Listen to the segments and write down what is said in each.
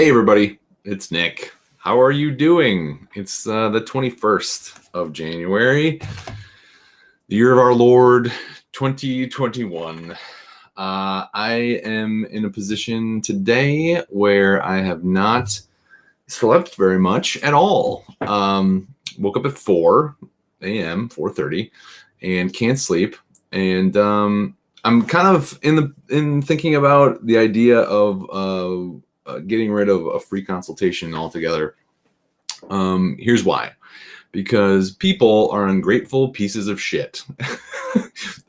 Hey everybody, it's Nick. How are you doing? It's the 21st of January, the year of our Lord 2021. I am in a position today where I have not slept very much at all. Woke up at 4 a.m., 4:30, and can't sleep. And I'm kind of in thinking about the idea of getting rid of a free consultation altogether. Here's why. Because people are ungrateful pieces of shit.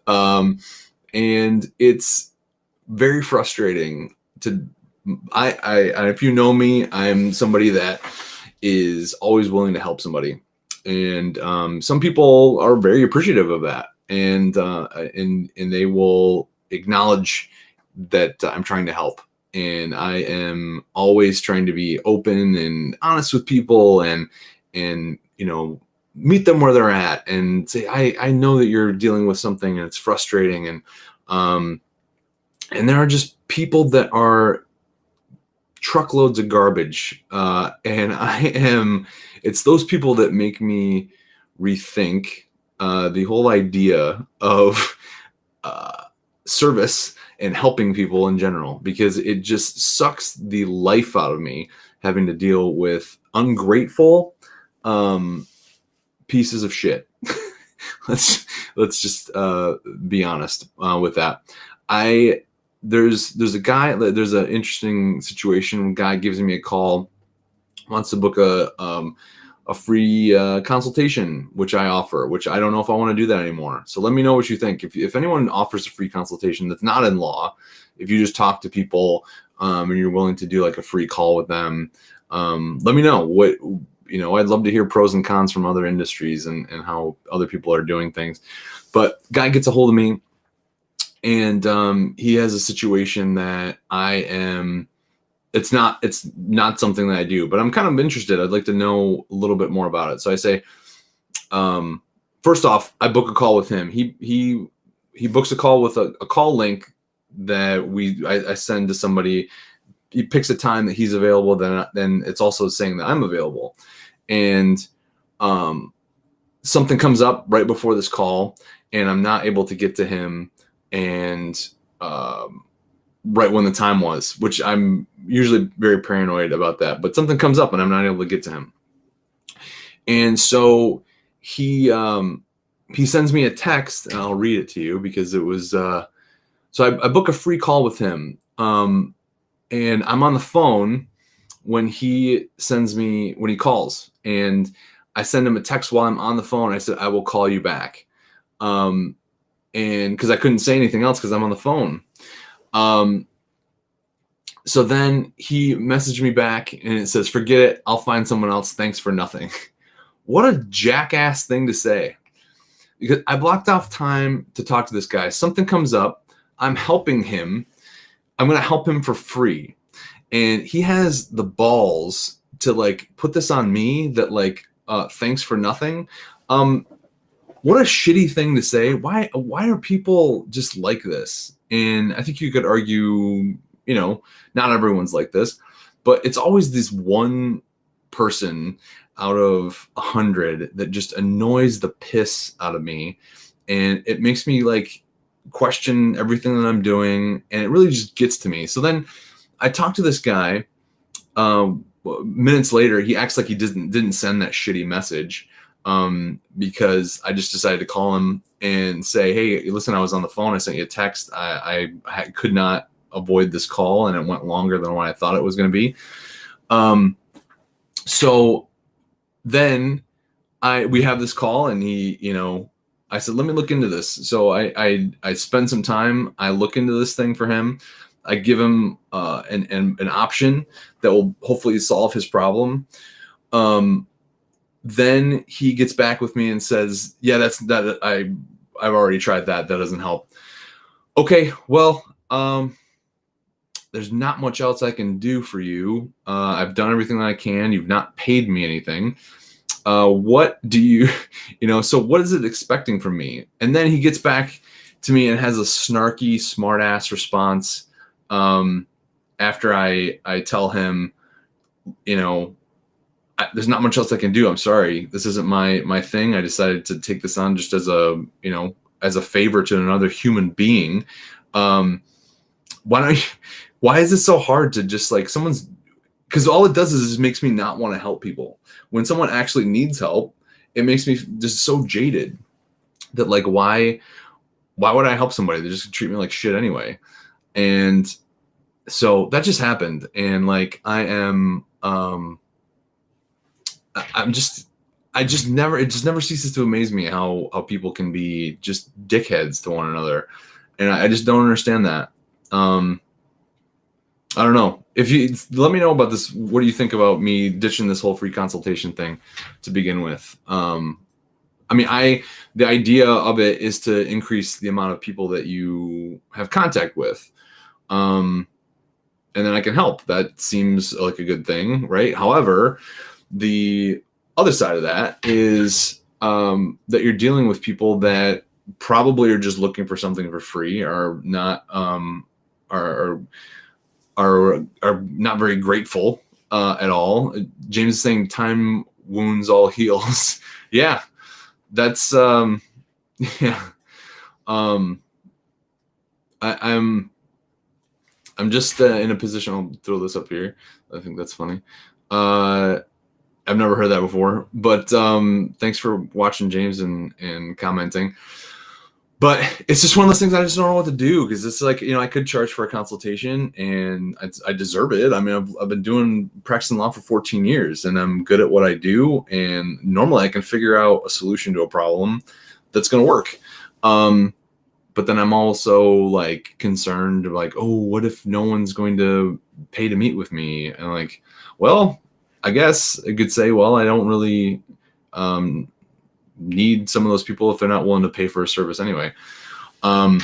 And it's very frustrating to if you know me, I'm somebody that is always willing to help somebody. And some people are very appreciative of that. And they will acknowledge that I'm trying to help. And I am always trying to be open and honest with people and meet them where they're at and say, I know that you're dealing with something and it's frustrating. And there are just people that are truckloads of garbage. And it's those people that make me rethink the whole idea of service and helping people in general, because it just sucks the life out of me having to deal with ungrateful pieces of shit. let's just be honest with that. There's an interesting situation. A guy gives me a call, wants to book a free consultation, which I offer, which I don't know if I want to do that anymore. So let me know what you think. If anyone offers a free consultation that's not in law, if you just talk to people and you're willing to do like a free call with them, let me know what, I'd love to hear pros and cons from other industries and how other people are doing things. But guy gets a hold of me and he has a situation that it's not something that I do, but I'm kind of interested. I'd like to know a little bit more about it. So I say, first off, I book a call with him. He books a call with a call link that I send to somebody. He picks a time that he's available. Then it's also saying that I'm available. And something comes up right before this call and I'm not able to get to him. And right when the time was, which I'm usually very paranoid about that, but something comes up and I'm not able to get to him. And so he sends me a text, and I'll read it to you because it was, so I book a free call with him. And I'm on the phone when he calls, and I send him a text while I'm on the phone. I said, I will call you back. And cause I couldn't say anything else cause I'm on the phone. So then he messaged me back and it says, forget it. I'll find someone else. Thanks for nothing. What a jackass thing to say. Because I blocked off time to talk to this guy. Something comes up. I'm helping him. I'm going to help him for free. And he has the balls to put this on me that thanks for nothing. What a shitty thing to say. Why are people just like this? And I think you could argue, not everyone's like this, but it's always this one person out of 100 that just annoys the piss out of me. And it makes me question everything that I'm doing. And it really just gets to me. So then I talk to this guy, minutes later, he acts like he didn't send that shitty message. Because I just decided to call him and say, hey, listen, I was on the phone. I sent you a text. I could not avoid this call and it went longer than what I thought it was going to be. So then we have this call and I said, let me look into this. So I spend some time. I look into this thing for him. I give him an option that will hopefully solve his problem. Then he gets back with me and says, yeah, I've already tried that. That doesn't help. Okay, well, there's not much else I can do for you. I've done everything that I can. You've not paid me anything. What do you, so what is it expecting from me? And then he gets back to me and has a snarky, smart ass response. After I tell him, you know, there's not much else I can do. I'm sorry. This isn't my thing. I decided to take this on just as a, as a favor to another human being. Why don't you, why is it so hard to just like someone's, because all it does is makes me not want to help people. When someone actually needs help, it makes me just so jaded that like, why would I help somebody? They just treat me like shit anyway. And so that just happened. And like, I'm just, it just never ceases to amaze me how people can be just dickheads to one another. And I just don't understand that. I don't know. If you let me know about this, what do you think about me ditching this whole free consultation thing to begin with? I mean, the idea of it is to increase the amount of people that you have contact with. And then I can help. That seems like a good thing, right? However, the other side of that is that you're dealing with people that probably are just looking for something for free, are not are not very grateful at all. James is saying time wounds all heals. Yeah, that's yeah. I'm just in a position. I'll throw this up here. I think that's funny. I've never heard that before, but thanks for watching, James, and commenting. But it's just one of those things I just don't know what to do, because it's like, I could charge for a consultation and I deserve it. I mean, I've been practicing law for 14 years and I'm good at what I do. And normally I can figure out a solution to a problem that's going to work. But then I'm also like concerned, like, oh, what if no one's going to pay to meet with me? And like, well, I guess I could say, well, I don't really need some of those people if they're not willing to pay for a service anyway. But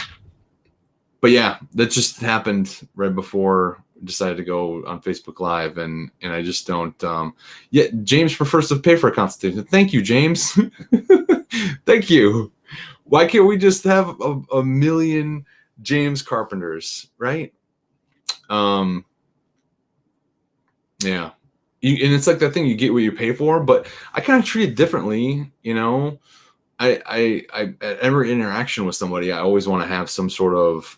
yeah, that just happened right before I decided to go on Facebook Live, and I just don't. Yeah, James prefers to pay for a consultation. Thank you, James. Thank you. Why can't we just have a million James Carpenters, right? Yeah. And it's like that thing, you get what you pay for, but I kind of treat it differently, I at every interaction with somebody, I always want to have some sort of,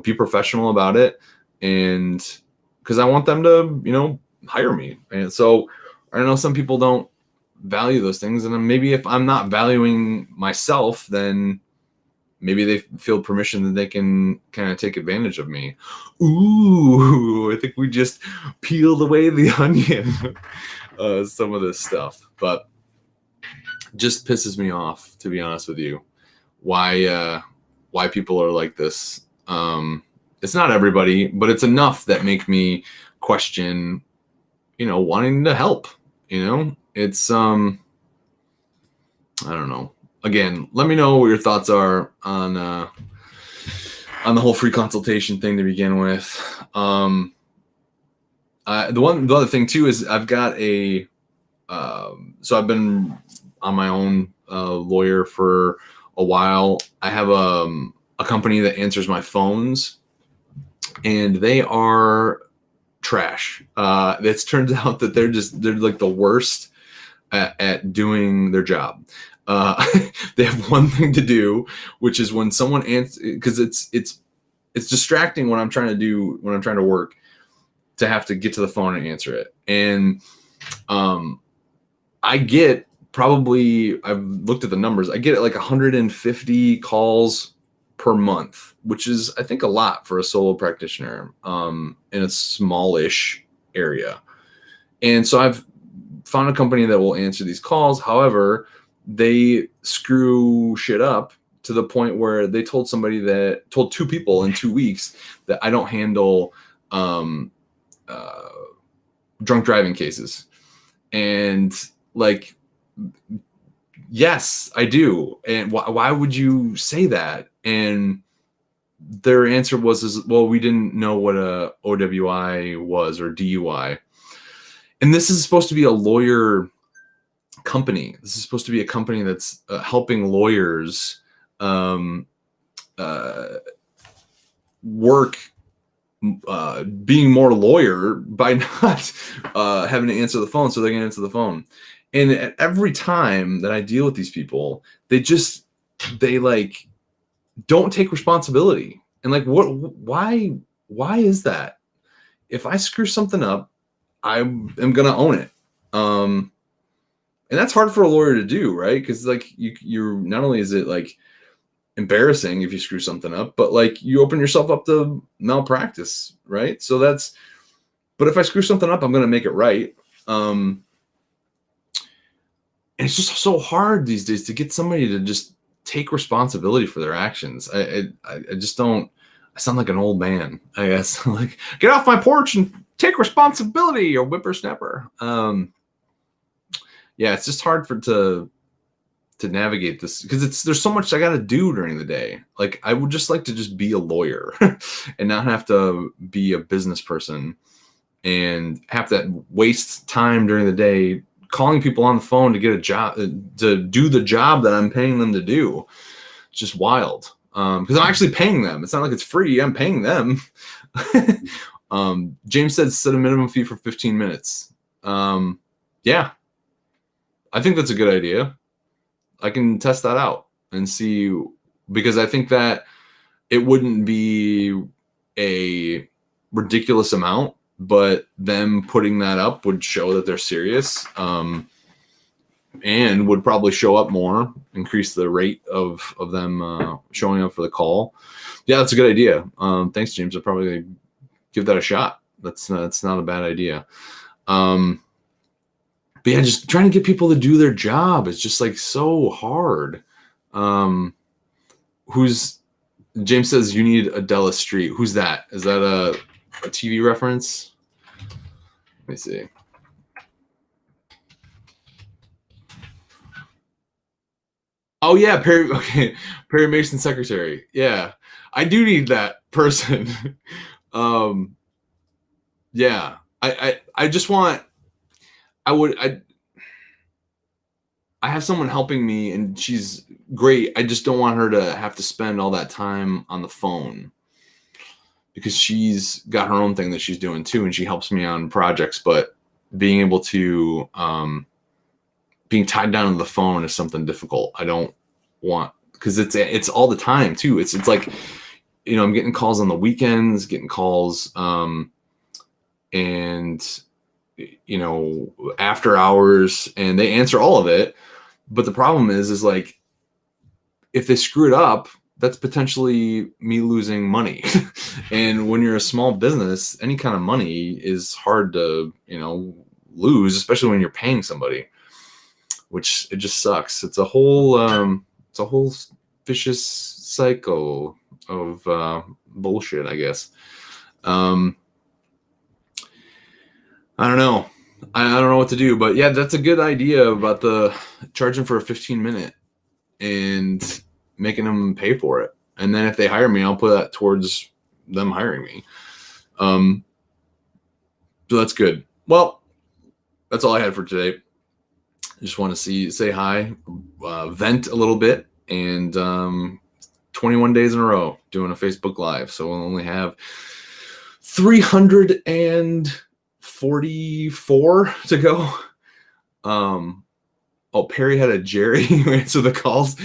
be professional about it, and because I want them to, hire me. And so I know some people don't value those things, and then maybe if I'm not valuing myself, then maybe they feel permission that they can kind of take advantage of me. Ooh, I think we just peeled away the onion, some of this stuff, but just pisses me off, to be honest with you. Why people are like this. It's not everybody, but it's enough that make me question, wanting to help. It's I don't know. Again, let me know what your thoughts are on the whole free consultation thing to begin with. The other thing too is I've got a so I've been on my own lawyer for a while. I have a company that answers my phones, and they are trash. It's turns out that they're like the worst at doing their job. They have one thing to do, which is when someone answers, because it's distracting when I'm trying to work, to have to get to the phone and answer it. And I get probably, I've looked at the numbers, I get like 150 calls per month, which is, I think, a lot for a solo practitioner in a smallish area. And so I've found a company that will answer these calls. However, they screw shit up to the point where they told two people in 2 weeks that I don't handle drunk driving cases. And like, yes, I do. And why would you say that? And their answer was, well, we didn't know what a OWI was, or DUI. And this is supposed to be a lawyer company. This is supposed to be a company that's helping lawyers work being more lawyer by not having to answer the phone, so they can answer the phone. And every time that I deal with these people, they like don't take responsibility. And like, why is that? If I screw something up, I am gonna own it. And that's hard for a lawyer to do, right? Because like you're not only is it like embarrassing if you screw something up, but like you open yourself up to malpractice, right? But if I screw something up, I'm gonna make it right. And it's just so hard these days to get somebody to just take responsibility for their actions. I just don't. I sound like an old man, I guess. Like, get off my porch and take responsibility, you whippersnapper. Yeah, it's just hard to navigate this because there's so much I got to do during the day. Like, I would just like to just be a lawyer and not have to be a business person and have to waste time during the day calling people on the phone to get a job, to do the job that I'm paying them to do. It's just wild. Because I'm actually paying them. It's not like it's free. I'm paying them. James said set a minimum fee for 15 minutes. Yeah, I think that's a good idea. I can test that out and see, because I think that it wouldn't be a ridiculous amount, but them putting that up would show that they're serious, and would probably show up more, increase the rate of them showing up for the call. Yeah, that's a good idea. Thanks, James. I'll probably give that a shot. That's not a bad idea. But yeah, just trying to get people to do their job is just like so hard. James says you need Adela Street. Who's that? Is that a TV reference? Let me see. Oh yeah, Perry. Okay, Perry Mason secretary. Yeah, I do need that person. Yeah, I just want. I have someone helping me and she's great. I just don't want her to have to spend all that time on the phone because she's got her own thing that she's doing too, and she helps me on projects. But being able to being tied down to the phone is something difficult. I don't want, because it's all the time too. It's like, I'm getting calls on the weekends, getting calls and after hours, and they answer all of it. But the problem is like, if they screw it up, that's potentially me losing money. And when you're a small business, any kind of money is hard to, lose, especially when you're paying somebody, which it just sucks. It's a whole vicious cycle of bullshit, I guess. I don't know. I don't know what to do, but yeah, that's a good idea about the charging for a 15-minute and making them pay for it. And then if they hire me, I'll put that towards them hiring me. So that's good. Well, that's all I had for today. I just want to say hi, vent a little bit, and 21 days in a row doing a Facebook Live. So we'll only have 344 to go. Perry had a Jerry who answered the calls.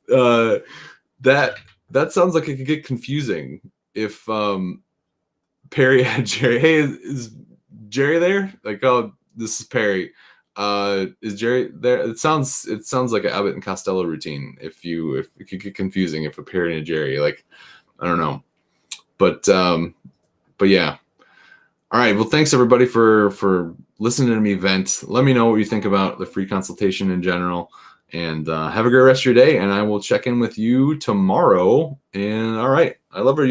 That sounds like it could get confusing if Perry had Jerry. Hey, is Jerry there? Like, oh, this is Perry. Is Jerry there? It sounds like an Abbott and Costello routine. If it could get confusing if a Perry and a Jerry, like, I don't know, but yeah. All right. Well, thanks everybody for listening to me vent. Let me know what you think about the free consultation in general, and have a great rest of your day. And I will check in with you tomorrow. And all right, I love you.